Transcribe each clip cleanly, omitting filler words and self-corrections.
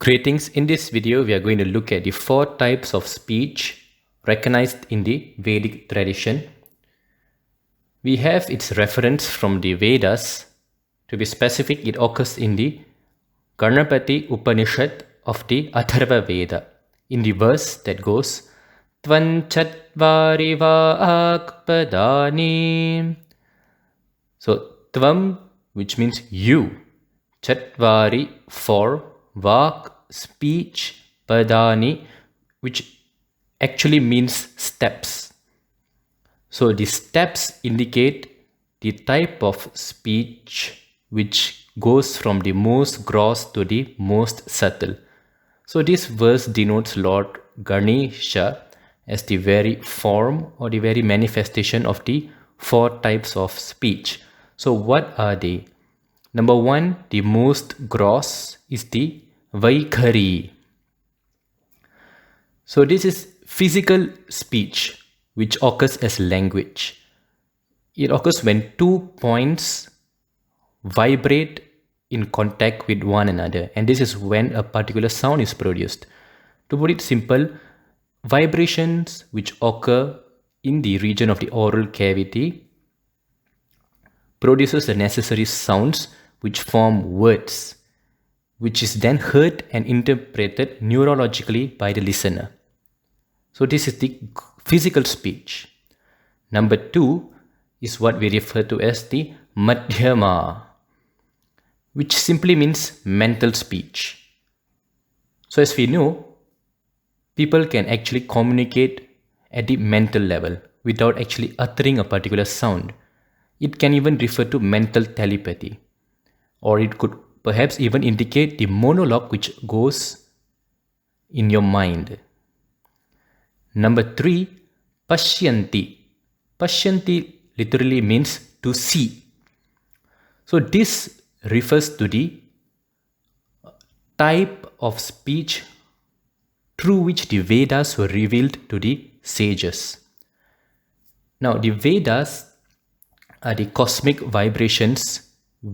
Greetings. In this video, we are going to look at the 4 types of speech recognized in the Vedic tradition. We have its reference from the Vedas. To be specific, it occurs in the Ganapati Upanishad of the Atharva Veda, in the verse that goes, Tvanchatvari Vaakpadani. So, Tvam, which means you, Chatvari, 4, Vak, speech, Padani, which actually means steps. So the steps indicate the type of speech which goes from the most gross to the most subtle. So this verse denotes Lord Ganesha as the very form or the very manifestation of the 4 types of speech. So what are they? Number 1, the most gross is the Vaikhari. So this is physical speech which occurs as language. It occurs when 2 points vibrate in contact with one another, and this is when a particular sound is produced. To put it simple, vibrations which occur in the region of the oral cavity produces the necessary sounds which form words, which is then heard and interpreted neurologically by the listener. So this is the physical speech. Number 2 is what we refer to as the Madhyama, which simply means mental speech. So as we know, people can actually communicate at the mental level without actually uttering a particular sound. It can even refer to mental telepathy, or it could perhaps even indicate the monologue which goes in your mind. Number 3, Pashyanti. Pashyanti literally means to see. So this refers to the type of speech through which the Vedas were revealed to the sages. Now the Vedas are the cosmic vibrations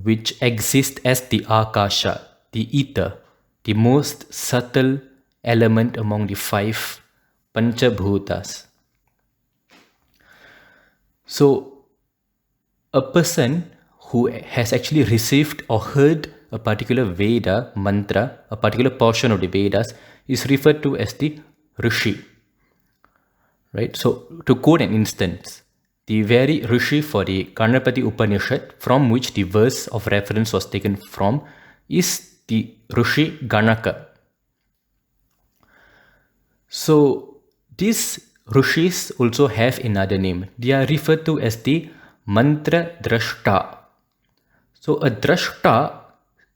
which exist as the Akasha, the ether, the most subtle element among the 5 Panchabhutas. So, a person who has actually received or heard a particular Veda mantra, a particular portion of the Vedas, is referred to as the Rishi. Right? So, to quote an instance, the very Rishi for the Ganapati Upanishad, from which the verse of reference was taken from, is the Rishi Ganaka. So, these Rishis also have another name. They are referred to as the Mantra Drashta. So, a Drashta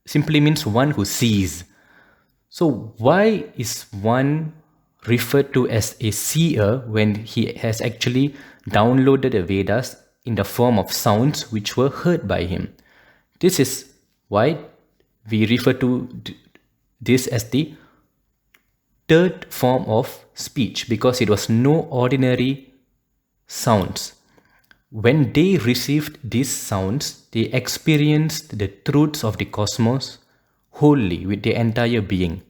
simply means one who sees. So, why is one referred to as a seer when he has actually downloaded the Vedas in the form of sounds which were heard by him? This is why we refer to this as the 3rd form of speech, because it was no ordinary sounds. When they received these sounds, they experienced the truths of the cosmos wholly with their entire being.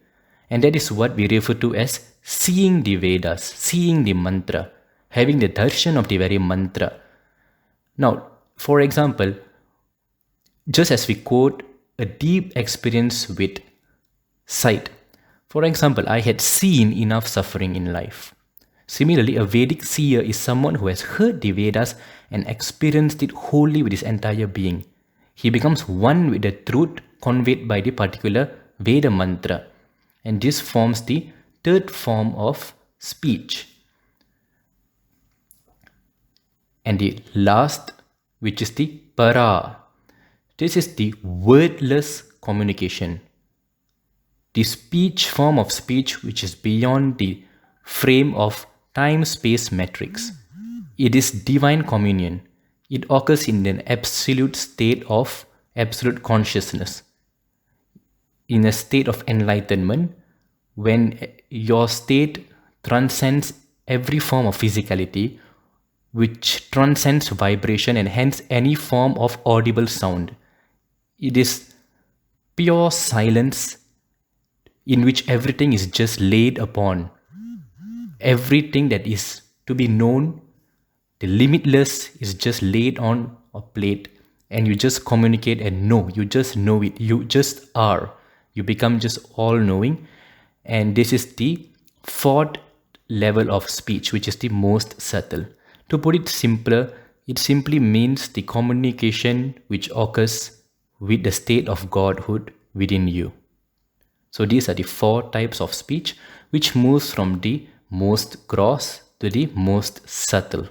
And that is what we refer to as seeing the Vedas, seeing the mantra, having the darshan of the very mantra. Now, for example, just as we quote a deep experience with sight. For example, I had seen enough suffering in life. Similarly, a Vedic seer is someone who has heard the Vedas and experienced it wholly with his entire being. He becomes one with the truth conveyed by the particular Veda mantra. And this forms the 3rd form of speech. And the last, which is the Para. This is the wordless communication. The speech form of speech which is beyond the frame of time-space metrics. It is divine communion. It occurs in an absolute state of absolute consciousness. In a state of enlightenment, when your state transcends every form of physicality, which transcends vibration and hence any form of audible sound. It is pure silence in which everything is just laid upon. Everything that is to be known, the limitless is just laid on a plate, and you just communicate and know. You just know it. You just are. You become just all knowing. And this is the fourth level of speech, which is the most subtle. To put it simpler, it simply means the communication which occurs with the state of Godhood within you. So these are the four types of speech which moves from the most gross to the most subtle.